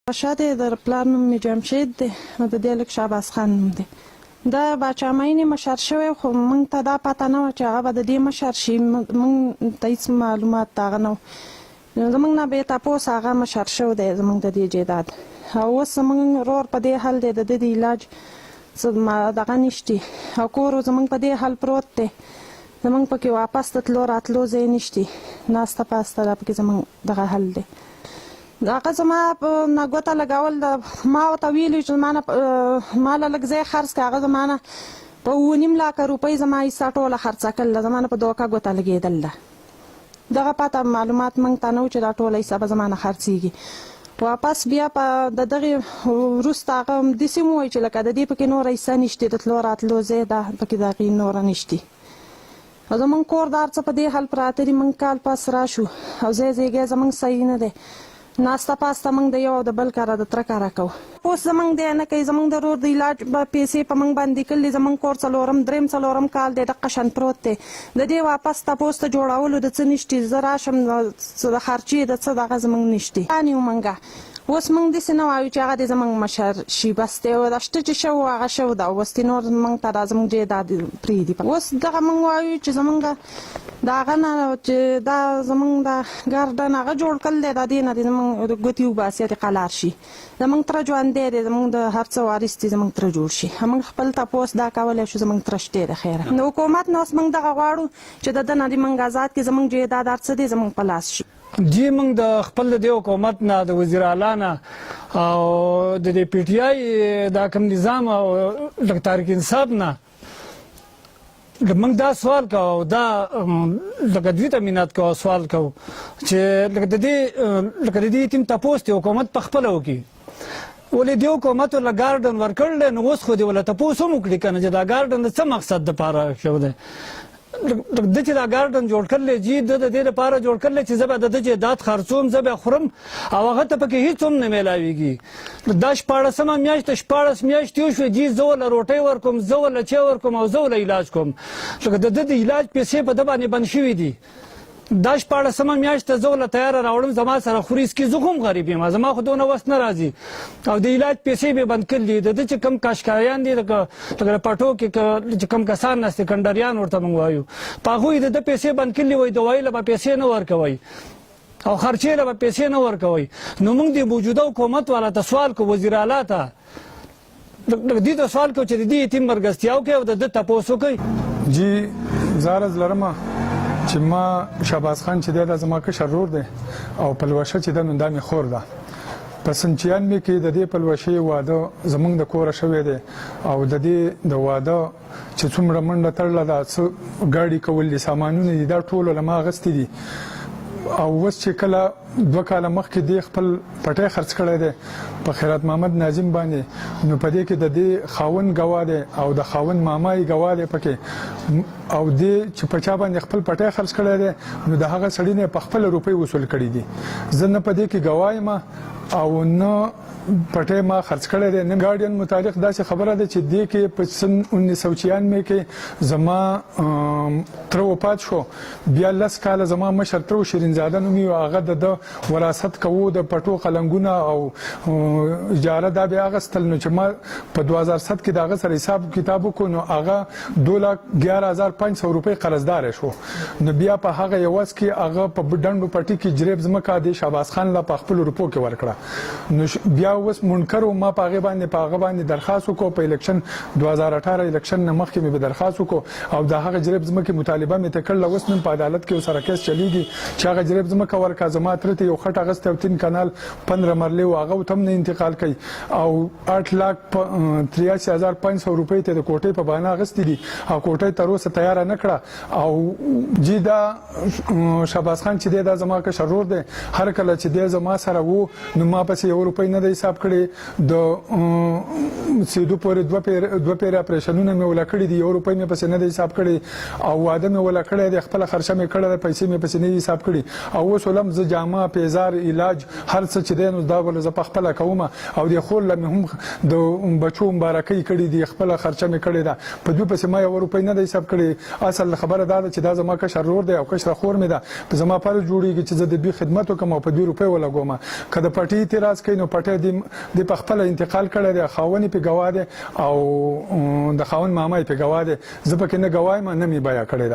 باچا دی، د پلار نوم مې جمشید دی، نو د دې هلک شهباز خان نوم دی. دا باچا معین مشر شوی، خو موږ ته دا پته نه وه چې هغه به د دې مشر شي. موږ ته هېڅ معلومات د هغه نه و. زموږ نه بې تپوس هغه مشر شوی دی زموږ د دې جیداد. او اوس زموږ ورور په دې حال دی، د ده د علاج څه دغه نشتی، او کور زموږ په دې حال پروت دی. زموږ پکې واپس د تلو راتلو ځای نشتی، ناسته پاسته دا پکې زموږ دغه حل دی. هغه زما نه ګوته لګول، ما ورته ویلي چې ما له لږ ځای خرڅ کړه. هغه زما نه په 9.5 لکه روپۍ زما حصه ټوله خرڅه کړله، زما نه په دوکه ګوته لګېدل ده. دغه پته معلومات موږ ته نه و چې دا ټوله حصه به زما نه خرڅېږي. واپس بیا په د دغې وروسته هغه همداسې مو وایي چې لکه د دې پکې نوره حصه نشتې، د تلو راتلو ځای ده پکې د هغې نوره نشتي. او زموږ کوردار څه په دې حال پراته دي. موږ کال پس راشو او ځای ځایګی زموږ صحیح نه دی. ناسته پاسته موږ د یو او د بل کاره د تره کاره کوو. اوس زموږ دی نه کوي. زموږ د ورور د علاج پیسې په موږ باندې کړلې. زموږ کور درېم څلورم کال دی دقه پروت دی. د دې واپس تپوس ته جوړولو د څه نشتي. زه راشم د خرچې د څه دغه زموږ نشتي. یو موږ اوس موږ داسې نه وایو چې هغه دې زموږ مشر شي. بس دی دا شته چې شو هغه شو ده. اوس دې نور موږ ته دا زموږ جیداد پرېږدي. اوس دغه موږ وایو چې زموږ د هغه نه چې دا زموږ د ګارډن هغه جوړ کړل دی، د دې نه دې زموږ ګوتې وباسي، د قلار شي. زموږ تره ژوندی دی، زموږ د هر څه وارث دی، زموږ تره جوړ شي. موږ خپل تپوس دا کولی شو، زموږ تره شتی دی. خیره د حکومت نه اوس موږ دغه غواړو چې د ده نه دې موږ آزاد کړي، زموږ جیداد هر څه دی زموږ په لاس شي. جی موږ د خپل د دې حکومت نه، د وزیر اعلی نه او د دې پی ټي آی دا کوم نظام او د تحریک انصاف نه موږ دا سوال کوو، دا لکه دوی ته مینت کوو، سوال کوو چې لکه د دې یتیم تپوس د حکومت په خپله وکړي. ولې دې حکومت ورله ګارډن ورکړی دی، نو اوس خو دې ورله تپوس هم وکړي که نه چې دا ګارډن د څه مقصد دپاره شوی دی. ده چې دا ګارډن جوړ کړلی، جي ده د دې لپاره جوړ کړلی چې زه به د ده جیداد خرڅوم، زه به خورم او هغه ته پکې هېڅ هم نه میلاویږي. دا 14مه میاشت 14 میاشتې وشوې، جي زه ورله روټۍ ورکوم، زه ورله چای ورکوم او زه ورله علاج کوم. لکه د ده د علاج پیسې په ده باندې بند شوي دي. دا 14مه میاشت ته زه ورله تیاره راوړم، زما سره خوري څکي، زه هم غریب یم، زما خو دونه وس نه راځي. او د علاج پیسې مې بند کړي دي. د ده چې کوم کاشکاریان دي لکه پټو کې چې کوم کسان ناست دي، کنډریان ورته موږ وایو، په هغوی د ده پیسې بند کړي وایي، دوایي له به پیسې نه ورکوئ او خرچې له به پیسې نه ورکوئ. نو موږ د موجوده حکومت والا ته سوال کوو، وزیر اعلی ته دې ته سوال کوو چې د دې یتیم مرګستیا وکړي او د ده تپوس وکړي. جی زه عرض لرمه چې ما شهباز خان چې دی دا زما کشر ورور دی او پلوشہ چې ده نو دا مې خور ده. په سن 96 کې د دې پلوشې واده زموږ د کوره شوی دی او د دې د واده چې څومره منډه تړله، دا څه ګاډي کول دي، سامانونه دي، دا ټول له ما اخیستي دي. او اوس چې کله 2 کاله مخکې دې خپل پټی خرڅ کړی دی په خیرات محمد ناظم باندې، نو په دې کې د دې خاوند ګواه دی او د خاوند ماما یې ګواه دی پکې. او دې چې په چا باندې خپل پټی خرڅ کړی دی، نو د هغه سړي نه په خپله روپۍ وصول کړي دي. زه نه په دې کې ګواه یم او نه پټی ما خرڅ کړی دی. نه ګارډین متعلق داسې خبره ده چې دې کې په سن 1996 کې زما تره وفات شو. بیا 10 کاله زما مشر تره شیرین زاده نومي و، هغه د وراثت کوو د پټو قلنګونه او اجاره دا بیا اخیستل. نو چې ما په 2007 کې د هغه سره حساب کتاب وکړو، نو هغه 2,11,500 روپۍ قرضدار شو. نو بیا په هغه یوز کې هغه په ډنډو پټي کې جریب ځمکه د شهباز خان له په خپلو روپو کې ورکړه. نو بیا اوس منکر و، ما په هغه باندې درخواست وکړو. په الیکشن 2018 الیکشن نه مخکې مې به درخواست وکړو او د هغه جریب ځمکې مطالبه مې ته کړله. اوس نن په عدالت کې ورسره کیس چلیږي چې هغه جریب ځمکه ورکړه. زما تره ته یو خټ اخیستی او 3 کانال 15 مرلې و، هغه ورته هم نه انتقال کوي. او 8,83,500 روپۍ ته د کوټې په بهانه اخیستې دي او کوټه تر اوسه تیاره نه کړه. او جی دا شهباز خان چې دی دا زما کشر ورور دی. هر کله چې دی زما سره و، نو ما پسې 1 روپۍ نه دی حساب کړی. د سیدو پورې 2 پیرې اپریشنونه مې ولا کړي دي، 1 روپۍ مې پسې نه دی حساب کړی. او واده مې ولا کړی دی، خپله خرچه مې کړی دی، پیسې مې پسې نه دی حساب کړي. او اوس ولم زه جامه، پیزار، علاج، هر څه چې دی نو دا ول زه په خپله کوم. او د خور له مې هم د بچو مبارکۍ کړي دي، خپله خرچه مې کړې ده. په دوی پسې ما 1 روپۍ نه دی حساب کړی. اصل خبره دا ده چې دا زما کشر ورور دی او کشره خور مې ده. په زما فرض جوړېږي چې زه د دوی خدمت وکړم او په 2 روپۍ ولګوم. که د پټي پټي اعتراض کوي نو پټي د په خپل انتقال کړی دی، خاوند په گواه دی او د خاوند ماما په گواه دی. زه پکې نه گوایم نه می بیان کړی.